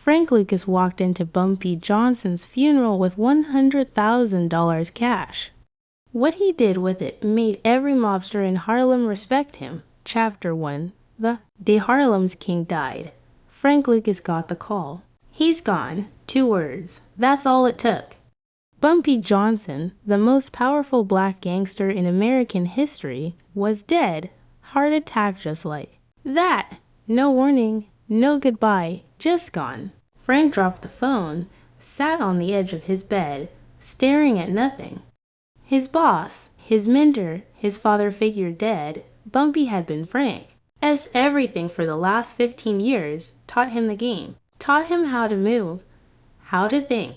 Frank Lucas walked into Bumpy Johnson's funeral with $100,000 cash. What he did with it made every mobster in Harlem respect him. Chapter 1. The day Harlem's king died. Frank Lucas got the call. He's gone. 2 words. That's all it took. Bumpy Johnson, the most powerful black gangster in American history, was dead. Heart attack just like that. No warning, no goodbye, just gone. Frank dropped the phone, sat on the edge of his bed, staring at nothing. His boss, his mentor, his father figure dead, Bumpy had been Frank. As everything for the last 15 years, taught him the game, taught him how to move, how to think,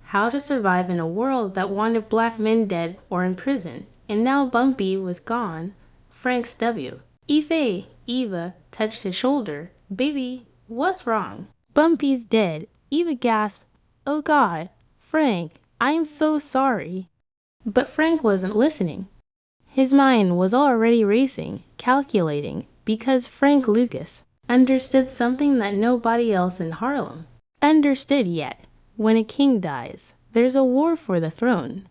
how to survive in a world that wanted black men dead or in prison. And now Bumpy was gone. Frank's W. Eva touched his shoulder. Baby, what's wrong? Bumpy's dead. Eva gasped. Oh God, Frank, I am so sorry. But Frank wasn't listening. His mind was already racing, calculating, because Frank Lucas understood something that nobody else in Harlem understood yet. When a king dies, there's a war for the throne.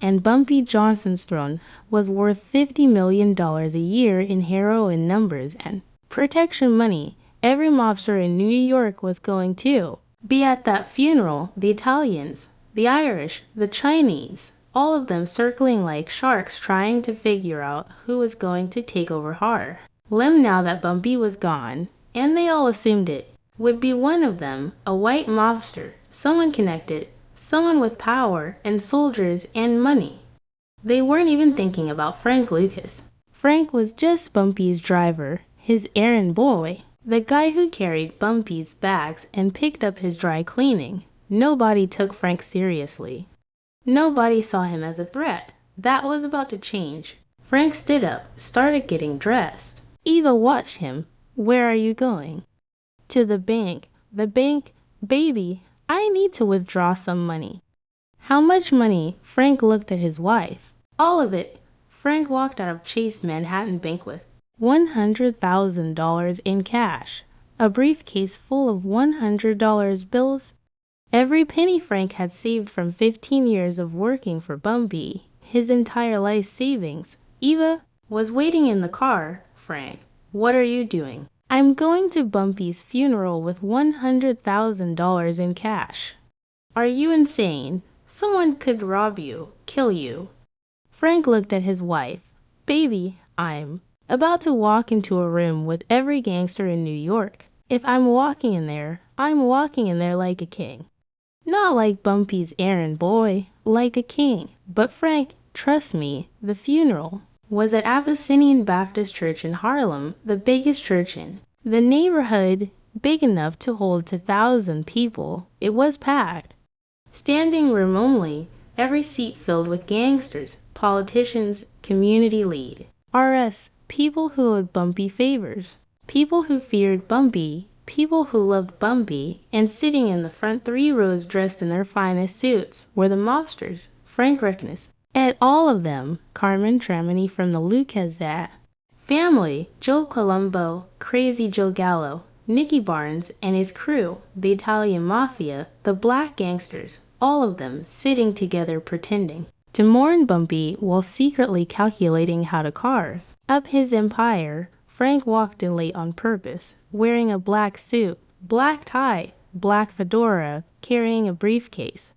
And Bumpy Johnson's throne was worth $50 million a year in heroin numbers and protection money. Every mobster in New York was going to be at that funeral. The Italians, the Irish, the Chinese, all of them circling like sharks trying to figure out who was going to take over Harlem now that Bumpy was gone, and they all assumed it would be one of them, a white mobster, someone connected, someone with power and soldiers and money. They weren't even thinking about Frank Lucas. Frank was just Bumpy's driver, his errand boy, the guy who carried Bumpy's bags and picked up his dry cleaning. Nobody took Frank seriously. Nobody saw him as a threat. That was about to change. Frank stood up, started getting dressed. Eva watched him. Where are you going? To the bank. The bank? Baby, I need to withdraw some money. How much money? Frank looked at his wife. All of it. Frank walked out of Chase Manhattan Bank with $100,000 in cash, a briefcase full of $100 bills. Every penny Frank had saved from 15 years of working for Bumpy, his entire life savings. Eva was waiting in the car. Frank, what are you doing? I'm going to Bumpy's funeral with $100,000 in cash. Are you insane? Someone could rob you, kill you. Frank looked at his wife. Baby, I'm about to walk into a room with every gangster in New York. If I'm walking in there, I'm walking in there like a king. Not like Bumpy's errand boy, like a king. But Frank, trust me, the funeral was at Abyssinian Baptist Church in Harlem, the biggest church in the neighborhood, big enough to hold 2,000 people. It was packed. Standing room only, every seat filled with gangsters, politicians, community lead, RS, people who owed Bumpy favors, people who feared Bumpy, people who loved Bumpy, and sitting in the front 3 rows dressed in their finest suits were the mobsters Frank recognized. At all of them, Carmen Tramini from the Lucas family, Joe Colombo, Crazy Joe Gallo, Nicky Barnes and his crew, the Italian Mafia, the black gangsters, all of them sitting together pretending to mourn Bumpy while secretly calculating how to carve up his empire. Frank walked in late on purpose, wearing a black suit, black tie, black fedora, carrying a briefcase.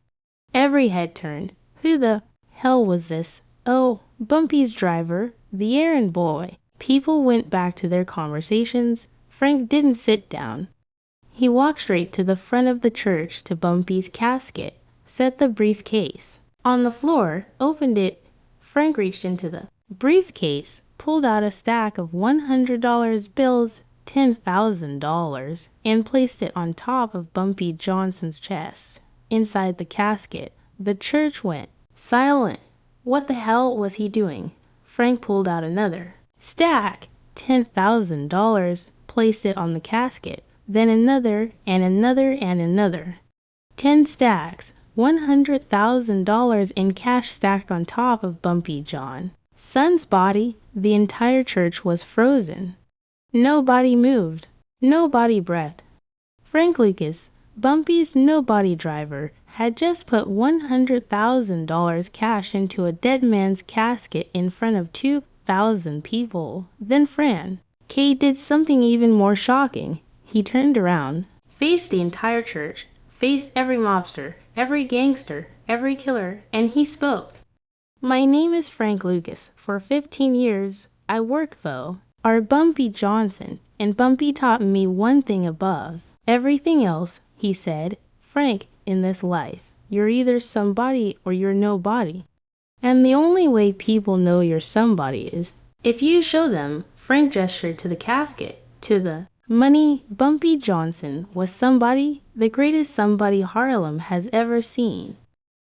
Every head turned. Who the hell was this? Oh, Bumpy's driver, the errand boy. People went back to their conversations. Frank didn't sit down. He walked straight to the front of the church to Bumpy's casket, set the briefcase on the floor, opened it. Frank reached into the briefcase, pulled out a stack of $100 bills, $10,000, and placed it on top of Bumpy Johnson's chest. Inside the casket, the church went silent. What the hell was he doing? Frank pulled out another stack, $10,000, placed it on the casket, then another and another and another. 10 stacks, $100,000 in cash stacked on top of Bumpy Johnson's body. The entire church was frozen. Nobody moved. Nobody breathed. Frank Lucas Bumpy's nobody driver had just put $100,000 cash into a dead man's casket in front of 2,000 people. Then K did something even more shocking. He turned around, faced the entire church, faced every mobster, every gangster, every killer, and he spoke. My name is Frank Lucas. For 15 years, I worked though. Our Bumpy Johnson, and Bumpy taught me one thing above everything else, he said. Frank, in this life, you're either somebody or you're nobody. And the only way people know you're somebody is if you show them. Frank gestured to the casket, to the money. Bumpy Johnson was somebody, the greatest somebody Harlem has ever seen.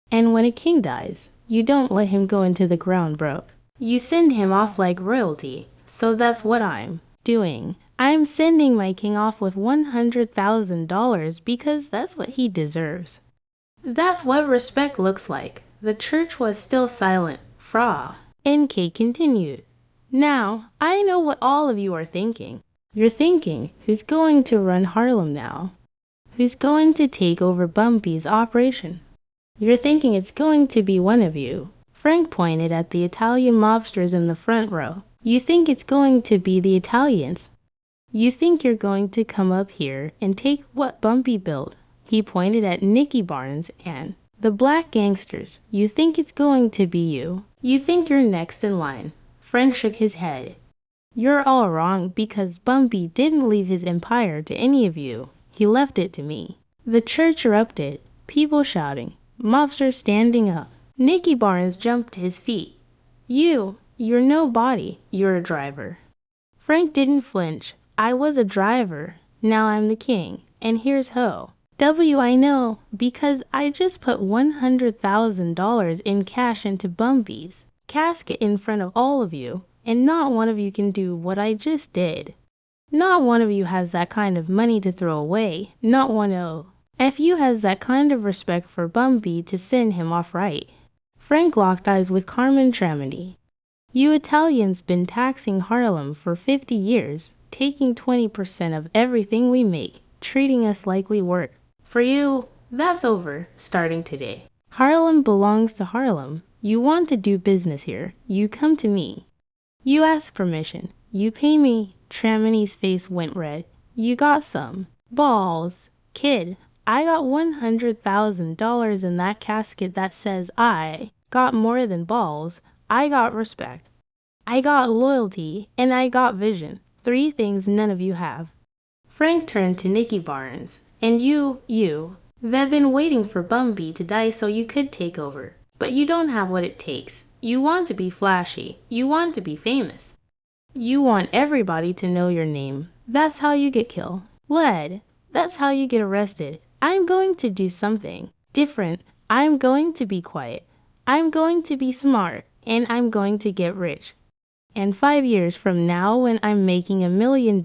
And when a king dies, you don't let him go into the ground broke. You send him off like royalty. So that's what I'm doing. I'm sending my king off with $100,000 because that's what he deserves. That's what respect looks like. The church was still silent. Fra. NK continued. Now, I know what all of you are thinking. You're thinking, who's going to run Harlem now? Who's going to take over Bumpy's operation? You're thinking it's going to be one of you. Frank pointed at the Italian mobsters in the front row. You think it's going to be the Italians. You think you're going to come up here and take what Bumpy built. He pointed at Nicky Barnes and the black gangsters. You think it's going to be you. You think you're next in line. Frank shook his head. You're all wrong because Bumpy didn't leave his empire to any of you. He left it to me. The church erupted, people shouting, mobsters standing up. Nicky Barnes jumped to his feet. You're nobody. You're a driver. Frank didn't flinch. I was a driver. Now I'm the king. And here's Ho. I know, because I just put $100,000 in cash into Bumpy's casket in front of all of you, and not one of you can do what I just did. Not one of you has that kind of money to throw away. Not one of you has that kind of respect for Bumpy to send him off right. Frank locked eyes with Carmen Tramity. You Italians been taxing Harlem for 50 years, taking 20% of everything we make, treating us like we work. For you, that's over, starting today. Harlem belongs to Harlem. You want to do business here, you come to me. You ask permission. You pay me. Tramity's face went red. You got some balls. Kid, I got $100,000 in that casket that says I got more than balls. I got respect. I got loyalty, and I got vision. 3 things none of you have. Frank turned to Nicky Barnes. And they've been waiting for Bumpy to die so you could take over. But you don't have what it takes. You want to be flashy. You want to be famous. You want everybody to know your name. That's how you get killed. That's how you get arrested. I'm going to do something different. I'm going to be quiet. I'm going to be smart. And I'm going to get rich. And 5 years from now when I'm making $1 million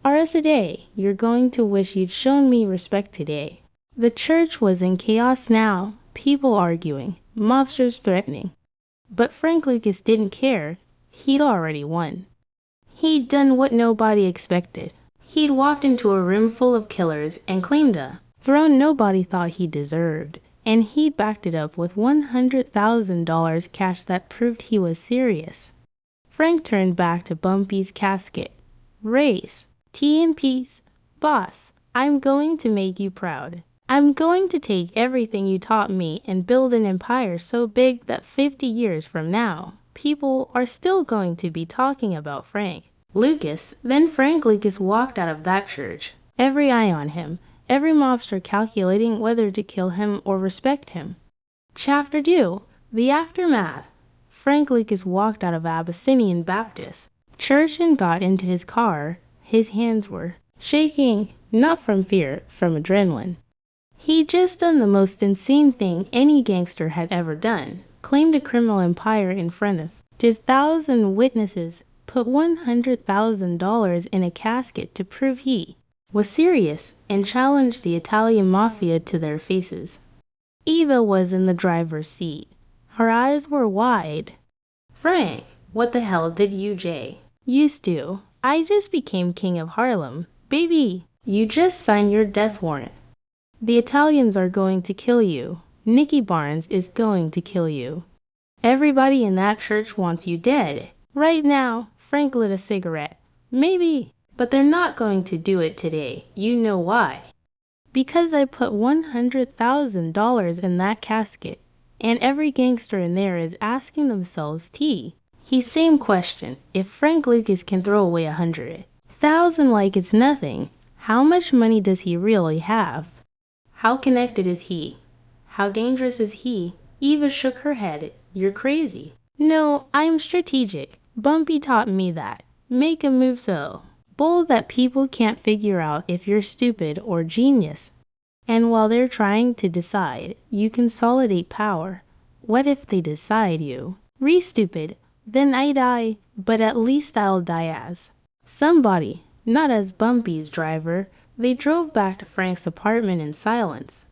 RS a day, you're going to wish you'd shown me respect today. The church was in chaos now. People arguing. Mobsters threatening. But Frank Lucas didn't care. He'd already won. He'd done what nobody expected. He'd walked into a room full of killers and claimed a throne nobody thought he deserved. And he'd backed it up with $100,000 cash that proved he was serious. Frank turned back to Bumpy's casket. Race. Tea and peace. Boss, I'm going to make you proud. I'm going to take everything you taught me and build an empire so big that 50 years from now, people are still going to be talking about Frank Lucas. Then Frank Lucas walked out of that church, every eye on him, every mobster calculating whether to kill him or respect him. Chapter 2. The Aftermath. Frank Lucas walked out of Abyssinian Baptist Church and got into his car. His hands were shaking, not from fear, from adrenaline. He'd just done the most insane thing any gangster had ever done. Claimed a criminal empire in front of 2,000 witnesses, put $100,000 in a casket to prove he was serious, and challenged the Italian Mafia to their faces. Eva was in the driver's seat. Her eyes were wide. Frank, what the hell did you used to? I just became king of Harlem. Baby, you just signed your death warrant. The Italians are going to kill you. Nicky Barnes is going to kill you. Everybody in that church wants you dead. Right now, Frank lit a cigarette. Maybe, but they're not going to do it today. You know why? Because I put $100,000 in that casket, and every gangster in there is asking themselves same question. If Frank Lucas can throw away 100,000 like it's nothing, how much money does he really have? How connected is he? How dangerous is he? Eva shook her head. You're crazy. No, I'm strategic. Bumpy taught me that. Make a move so bold that people can't figure out if you're stupid or genius. And while they're trying to decide, you consolidate power. What if they decide you? Stupid. Then I die, but at least I'll die as somebody, not as Bumpy's driver. They drove back to Frank's apartment in silence.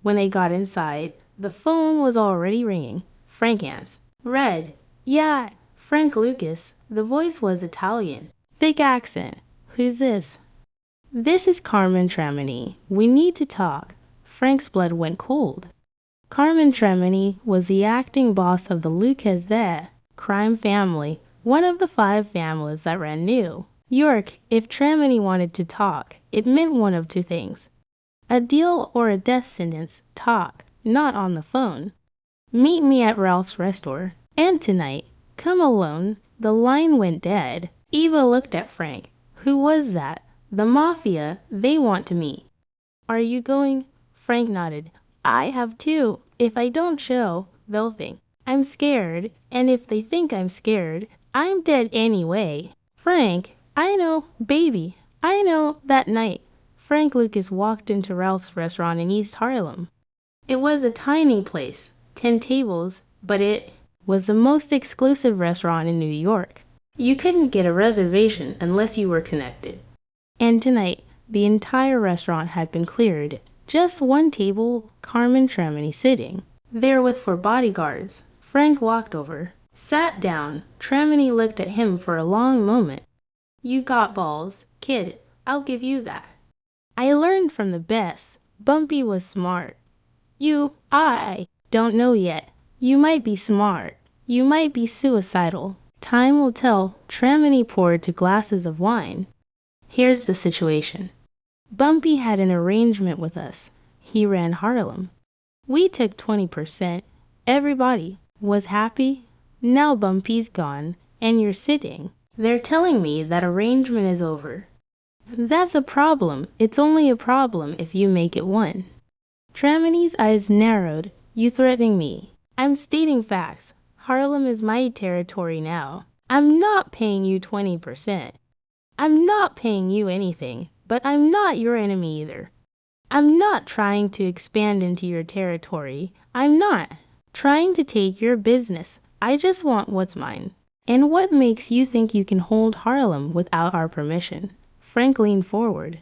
When they got inside, the phone was already ringing. Frank answered. Red. Yeah, Frank Lucas. The voice was Italian. Thick accent. Who's this? This is Carmen Tremini. We need to talk. Frank's blood went cold. Carmen Tremini was the acting boss of the Lucas crime family, one of the 5 families that ran New York. If Tremini wanted to talk, it meant one of 2 things. A deal or a death sentence. Talk, not on the phone. Meet me at Ralph's restaurant. And tonight. Come alone. The line went dead. Eva looked at Frank. Who was that? The Mafia. They want to meet. Are you going? Frank nodded. I have too. If I don't show, they'll think I'm scared. And if they think I'm scared, I'm dead anyway. Frank, I know, baby. I know. That night, Frank Lucas walked into Ralph's restaurant in East Harlem. It was a tiny place, 10 tables, but it was the most exclusive restaurant in New York. You couldn't get a reservation unless you were connected. And tonight, the entire restaurant had been cleared. Just one table, Carmen Tremini sitting there with 4 bodyguards. Frank walked over, sat down. Tremini looked at him for a long moment. You got balls, kid. I'll give you that. I learned from the best. Bumpy was smart. I don't know yet. You might be smart. You might be suicidal. Time will tell. Tremini poured 2 glasses of wine. Here's the situation. Bumpy had an arrangement with us. He ran Harlem. We took 20%. Everybody was happy. Now Bumpy's gone, and you're sitting. They're telling me that arrangement is over. That's a problem. It's only a problem if you make it one. Tremini's eyes narrowed. You threatening me? I'm stating facts. Harlem is my territory now. I'm not paying you 20%. I'm not paying you anything, but I'm not your enemy either. I'm not trying to expand into your territory. I'm not trying to take your business. I just want what's mine. And what makes you think you can hold Harlem without our permission? Frank leaned forward.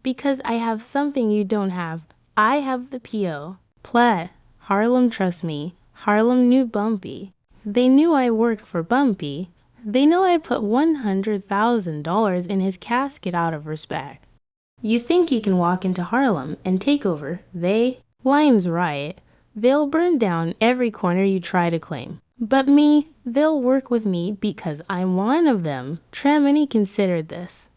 Because I have something you don't have. I have the P.O. Plaid. Harlem trusts me. Harlem knew Bumpy. They knew I worked for Bumpy. They know I put $100,000 in his casket out of respect. You think you can walk into Harlem and take over. Wine's riot. They'll burn down every corner you try to claim. But me, they'll work with me because I'm one of them. Tremini considered this.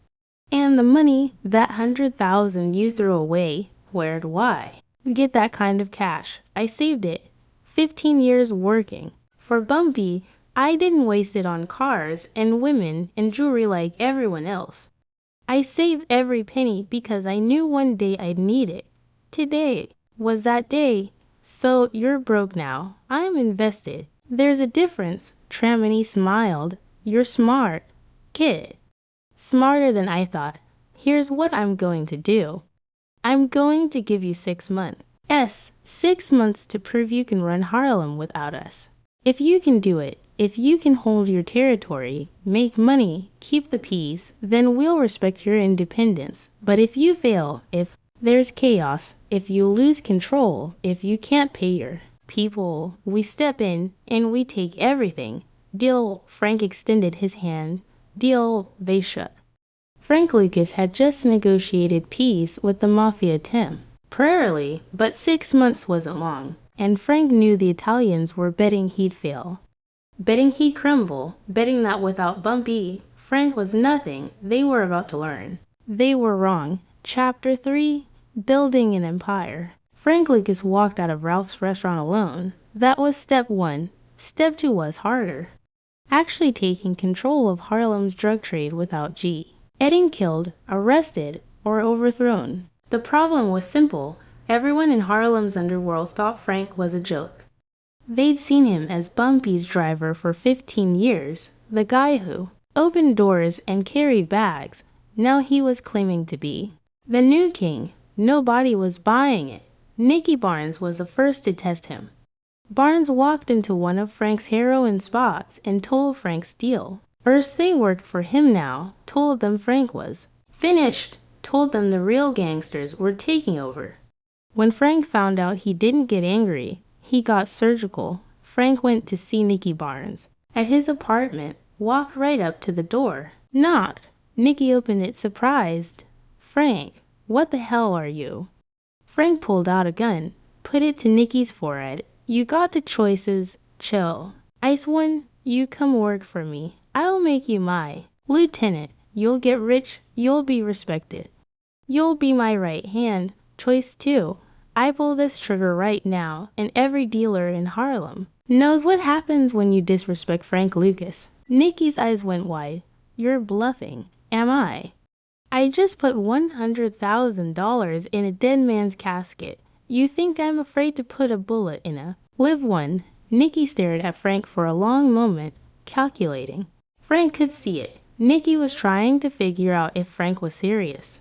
And the money, that $100,000 you threw away, why? Get that kind of cash. I saved it. 15 years working. For Bumpy, I didn't waste it on cars and women and jewelry like everyone else. I saved every penny because I knew one day I'd need it. Today was that day. So you're broke now. I'm invested. There's a difference. Tremini smiled. You're smart, kid. Smarter than I thought. Here's what I'm going to do. I'm going to give you 6 months. 6 months to prove you can run Harlem without us. If you can do it, if you can hold your territory, make money, keep the peace, then we'll respect your independence. But if you fail, if there's chaos, if you lose control, if you can't pay your people, we step in and we take everything. Deal. Frank extended his hand. Deal. They shook. Frank Lucas had just negotiated peace with the Mafia Tim. temporarily, but 6 months wasn't long, and Frank knew the Italians were betting he'd fail. Betting he'd crumble, betting that without Bumpy, Frank was nothing. They were about to learn. They were wrong. Chapter 3, Building an Empire. Frank Lucas walked out of Ralph's restaurant alone. That was step 1. Step 2 was harder. Actually taking control of Harlem's drug trade without G. Getting killed, arrested, or overthrown. The problem was simple. Everyone in Harlem's underworld thought Frank was a joke. They'd seen him as Bumpy's driver for 15 years, the guy who opened doors and carried bags. Now he was claiming to be the new king. Nobody was buying it. Nicky Barnes was the first to test him. Barnes walked into one of Frank's heroin spots and told Frank's deal. First they worked for him now, told them Frank was finished, told them the real gangsters were taking over. When Frank found out, he didn't get angry, he got surgical. Frank went to see Nicky Barnes at his apartment, walked right up to the door, knocked. Nicky opened it surprised. Frank, what the hell are you? Frank pulled out a gun, put it to Nicky's forehead. You got the choices, chill. Ice one, you come work for me. I'll make you my lieutenant. You'll get rich, you'll be respected. You'll be my right hand. Choice 2, I pull this trigger right now, and every dealer in Harlem knows what happens when you disrespect Frank Lucas. Nicky's eyes went wide. You're bluffing, am I? I just put $100,000 in a dead man's casket. You think I'm afraid to put a bullet in a live one? Nicky stared at Frank for a long moment, calculating. Frank could see it. Nicky was trying to figure out if Frank was serious.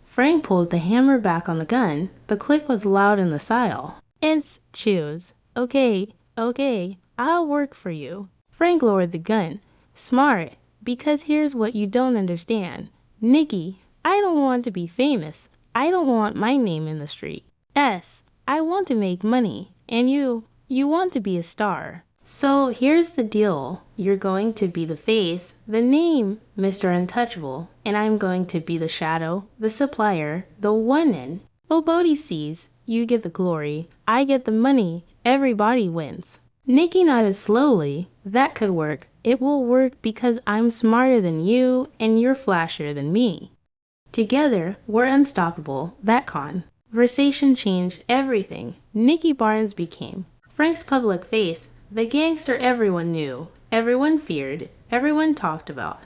Frank pulled the hammer back on the gun. The click was loud in the sile. It's choose. Okay, I'll work for you. Frank lowered the gun. Smart, because here's what you don't understand. Nicky, I don't want to be famous. I don't want my name in the street. I want to make money. And you want to be a star. So here's the deal. You're going to be the face, the name, Mr. Untouchable, and I'm going to be the shadow, the supplier, the one in. Nobody sees. You get the glory. I get the money. Everybody wins. Nicky nodded slowly. That could work. It will work because I'm smarter than you and you're flashier than me. Together, we're unstoppable. That conversation changed everything. Nicky Barnes became Frank's public face, the gangster everyone knew, everyone feared, everyone talked about.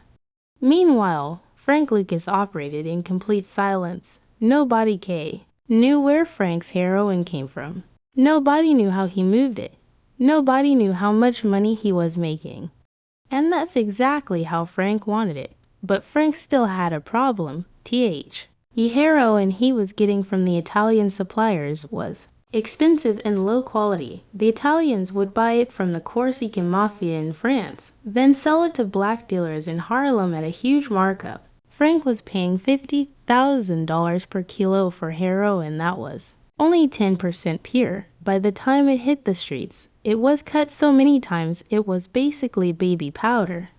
Meanwhile, Frank Lucas operated in complete silence. Nobody knew where Frank's heroin came from. Nobody knew how he moved it. Nobody knew how much money he was making. And that's exactly how Frank wanted it. But Frank still had a problem. The heroin he was getting from the Italian suppliers was expensive and low quality. The Italians would buy it from the Corsican Mafia in France, then sell it to black dealers in Harlem at a huge markup. Frank was paying $50,000 per kilo for heroin that was only 10% pure. By the time it hit the streets, it was cut so many times it was basically baby powder.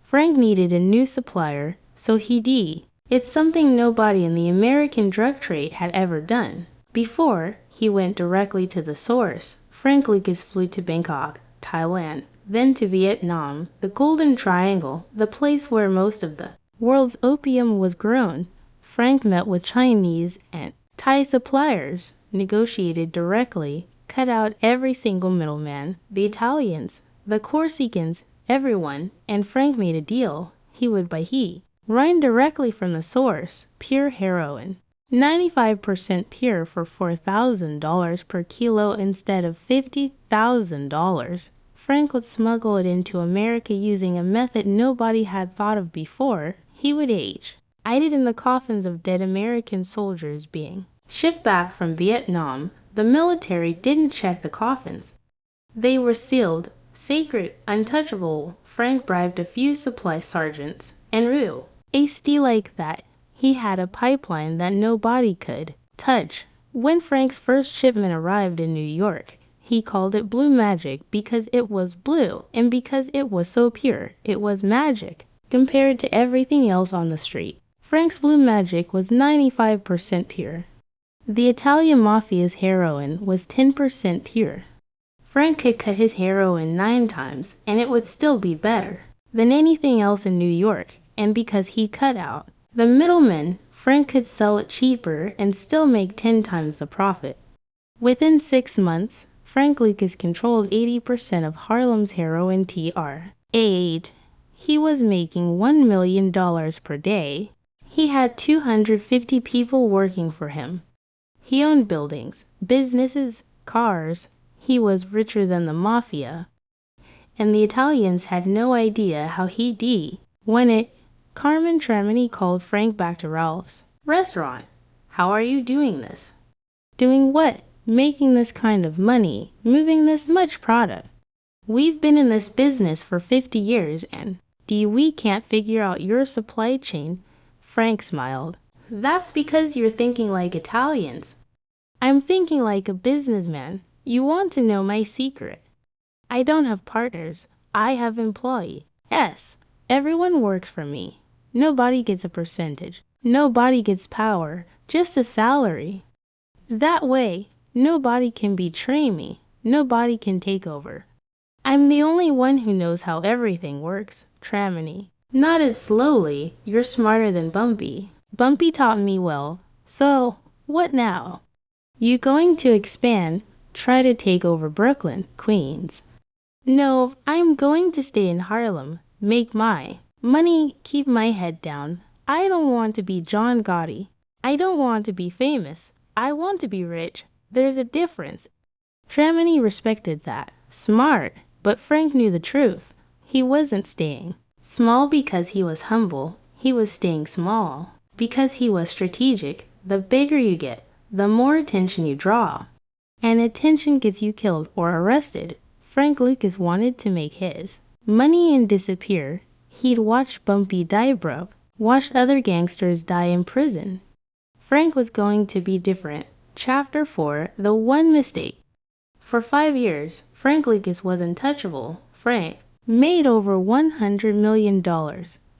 Frank needed a new supplier, so he did. It's something nobody in the American drug trade had ever done. Before, he went directly to the source. Frank Lucas flew to Bangkok, Thailand, then to Vietnam, the Golden Triangle, the place where most of the world's opium was grown. Frank met with Chinese and Thai suppliers, negotiated directly, cut out every single middleman, the Italians, the Corsicans, everyone, and Frank made a deal. He would buy run directly from the source, pure heroin. 95% pure for $4,000 per kilo instead of $50,000. Frank would smuggle it into America using a method nobody had thought of before. He would hide it in the coffins of dead American soldiers being shipped back from Vietnam. The military didn't check the coffins. They were sealed, sacred, untouchable. Frank bribed a few supply sergeants and rue a steal like that. He had a pipeline that nobody could touch. When Frank's first shipment arrived in New York, he called it Blue Magic because it was blue and because it was so pure. It was magic compared to everything else on the street. Frank's Blue Magic was 95% pure. The Italian Mafia's heroin was 10% pure. Frank could cut his heroin 9 times, and it would still be better than anything else in New York, and because he cut out the middlemen, Frank could sell it cheaper and still make 10 times the profit. Within 6 months, Frank Lucas controlled 80% of Harlem's heroin trade. He was making $1 million per day. He had 250 people working for him. He owned buildings, businesses, cars. He was richer than the mafia. And the Italians had no idea how he did. Carmen Tremini called Frank back to Ralph's restaurant. How are you doing this? Doing what? Making this kind of money, moving this much product. We've been in this business for 50 years and we can't figure out your supply chain. Frank smiled. That's because you're thinking like Italians. I'm thinking like a businessman. You want to know my secret? I don't have partners. I have employees. Yes, everyone works for me. Nobody gets a percentage. Nobody gets power, just a salary. That way, nobody can betray me. Nobody can take over. I'm the only one who knows how everything works. Tramini nodded slowly. You're smarter than Bumpy. Bumpy taught me well. So, what now? You going to expand? Try to take over Brooklyn, Queens? No, I'm going to stay in Harlem. Make my money, keep my head down. I don't want to be John Gotti. I don't want to be famous. I want to be rich. There's a difference. Tramini respected that. Smart. But Frank knew the truth. He wasn't staying small because he was humble. He was staying small because he was strategic. The bigger you get, the more attention you draw. And attention gets you killed or arrested. Frank Lucas wanted to make his money and disappear. He'd watched Bumpy die broke, watched other gangsters die in prison. Frank was going to be different. Chapter 4, The One Mistake. For 5 years, Frank Lucas was untouchable. Frank made over $100 million.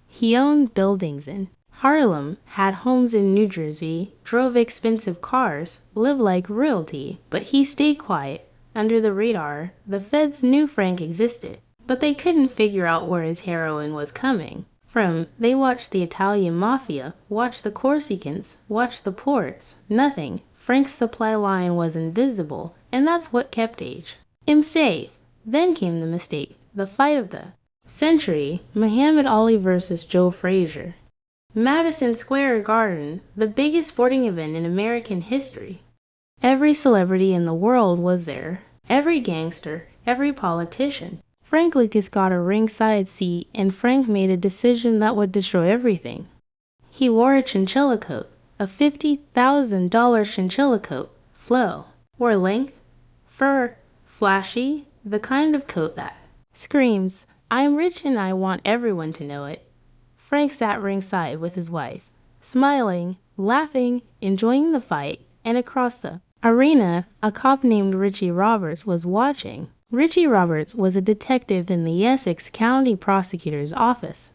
He owned buildings in Harlem, had homes in New Jersey, drove expensive cars, lived like royalty, but he stayed quiet. Under the radar, the feds knew Frank existed, but they couldn't figure out where his heroin was coming from. They watched the Italian Mafia, watched the Corsicans, watched the ports. Nothing. Frank's supply line was invisible, and that's what kept him safe. Then came the mistake, the fight of the century, Muhammad Ali versus Joe Frazier. Madison Square Garden, the biggest sporting event in American history. Every celebrity in the world was there. Every gangster, every politician. Frank Lucas got a ringside seat, and Frank made a decision that would destroy everything. He wore a chinchilla coat, a $50,000 chinchilla coat. Flow, or length, fur, flashy, the kind of coat that screams, I'm rich and I want everyone to know it. Frank sat ringside with his wife, smiling, laughing, enjoying the fight, and across the arena, a cop named Richie Roberts was watching. Richie Roberts was a detective in the Essex County Prosecutor's Office.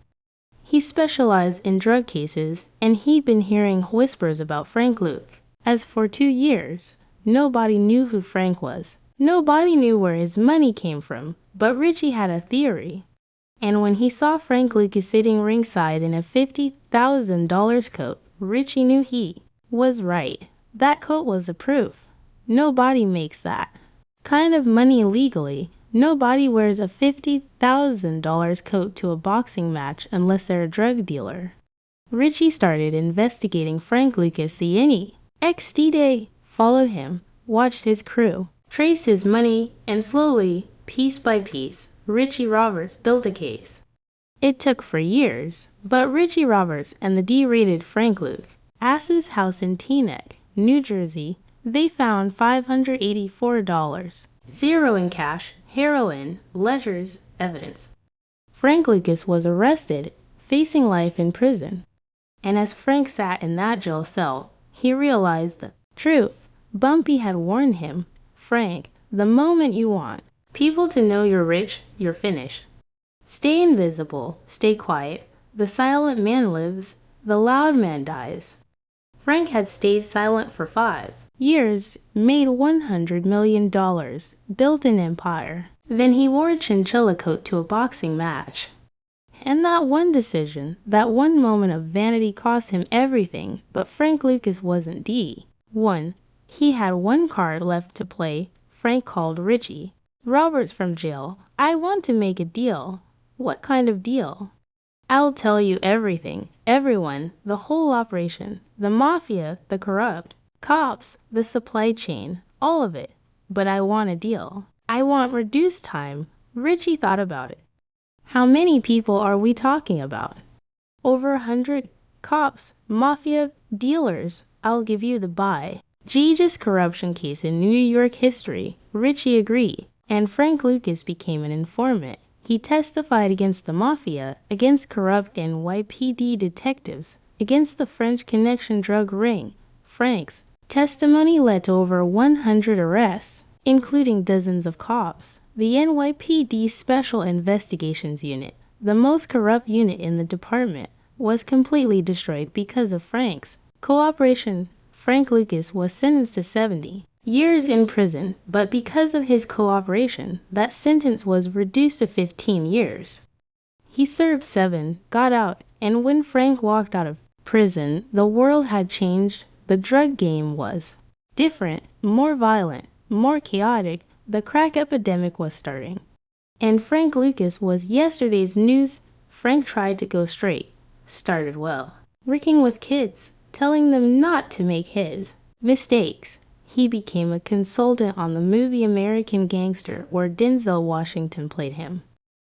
He specialized in drug cases, and he'd been hearing whispers about Frank Luke. As for 2 years, nobody knew who Frank was. Nobody knew where his money came from, but Richie had a theory. And when he saw Frank Lucas sitting ringside in a $50,000 coat, Richie knew he was right. That coat was the proof. Nobody makes that kind of money legally. Nobody wears a $50,000 coat to a boxing match unless they're a drug dealer. Richie started investigating Frank Lucas. The next day followed him, watched his crew, traced his money, and slowly, piece by piece, Richie Roberts built a case. It took for years, but Richie Roberts and the D-rated Frank Luke asked his house in Teaneck, New Jersey. They found $584, zero in cash, heroin, ledgers, evidence. Frank Lucas was arrested, facing life in prison. And as Frank sat in that jail cell, he realized the truth. Bumpy had warned him, Frank, the moment you want people to know you're rich, you're finished. Stay invisible, stay quiet. The silent man lives, the loud man dies. Frank had stayed silent for 5 years, made $100 million, built an empire. Then he wore a chinchilla coat to a boxing match. And that one decision, that one moment of vanity cost him everything, but Frank Lucas wasn't D. 1. He had one card left to play. Frank called Richie. Robert's from jail. I want to make a deal. What kind of deal? I'll tell you everything, everyone, the whole operation, the mafia, the corrupt, cops, the supply chain, all of it. But I want a deal. I want reduced time. Richie thought about it. How many people are we talking about? Over 100 cops, mafia, dealers. I'll give you the buy. G's corruption case in New York history. Richie agreed, and Frank Lucas became an informant. He testified against the mafia, against corrupt NYPD detectives, against the French Connection drug ring. Frank's testimony led to over 100 arrests, including dozens of cops. The NYPD Special Investigations Unit, the most corrupt unit in the department, was completely destroyed because of Frank's cooperation. Frank Lucas was sentenced to 70 years in prison, but because of his cooperation, that sentence was reduced to 15 years. He served 7, got out, and when Frank walked out of prison, the world had changed. The drug game was different, more violent, more chaotic. The crack epidemic was starting. And Frank Lucas was yesterday's news. Frank tried to go straight. Started well. Working with kids, telling them not to make his mistakes. He became a consultant on the movie American Gangster, where Denzel Washington played him.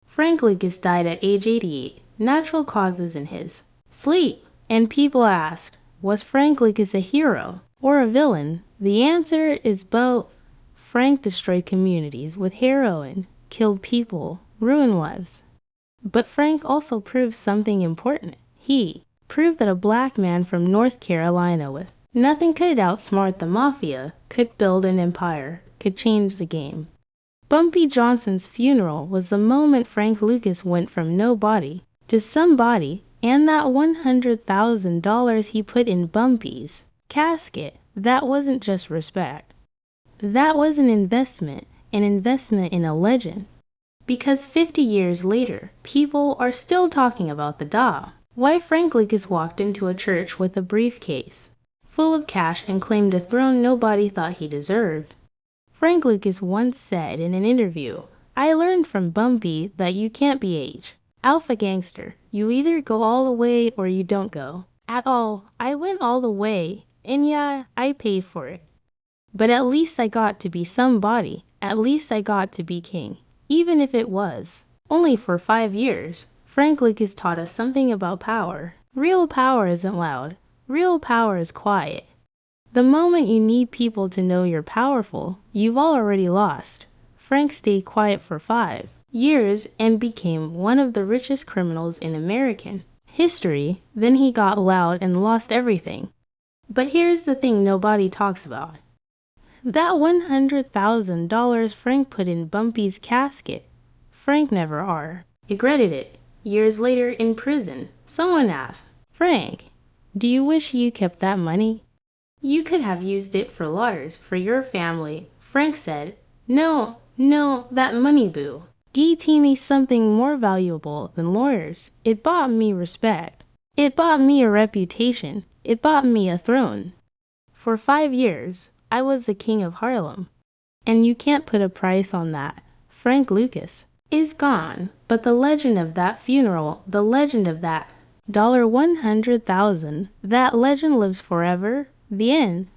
Frank Lucas died at age 88, natural causes in his sleep. And people asked, was Frank Lucas a hero or a villain? The answer is both. Frank destroyed communities with heroin, killed people, ruined lives. But Frank also proved something important. He proved that a black man from North Carolina with nothing could outsmart the mafia, could build an empire, could change the game. Bumpy Johnson's funeral was the moment Frank Lucas went from nobody to somebody, and that $100,000 he put in Bumpy's casket, that wasn't just respect. That was an investment in a legend. Because 50 years later, people are still talking about the doll. Why Frank Lucas walked into a church with a briefcase full of cash and claimed a throne nobody thought he deserved. Frank Lucas once said in an interview, I learned from Bumpy that you can't be H. Alpha gangster. You either go all the way or you don't go at all. I went all the way, and yeah, I paid for it. But at least I got to be somebody. At least I got to be king. Even if it was only for 5 years. Frank Lucas taught us something about power. Real power isn't loud. Real power is quiet. The moment you need people to know you're powerful, you've already lost. Frank stayed quiet for 5 years and became one of the richest criminals in American history. Then he got loud and lost everything. But here's the thing nobody talks about. That $100,000 Frank put in Bumpy's casket. Frank never regretted it. Years later in prison, someone asked, Frank, do you wish you kept that money? You could have used it for lawyers, for your family. Frank said, No, that money, boo. Gave me something more valuable than lawyers. It bought me respect. It bought me a reputation. It bought me a throne. For 5 years, I was the king of Harlem. And you can't put a price on that. Frank Lucas is gone, but the legend of that funeral, the legend of that $100,000, that legend lives forever. The end.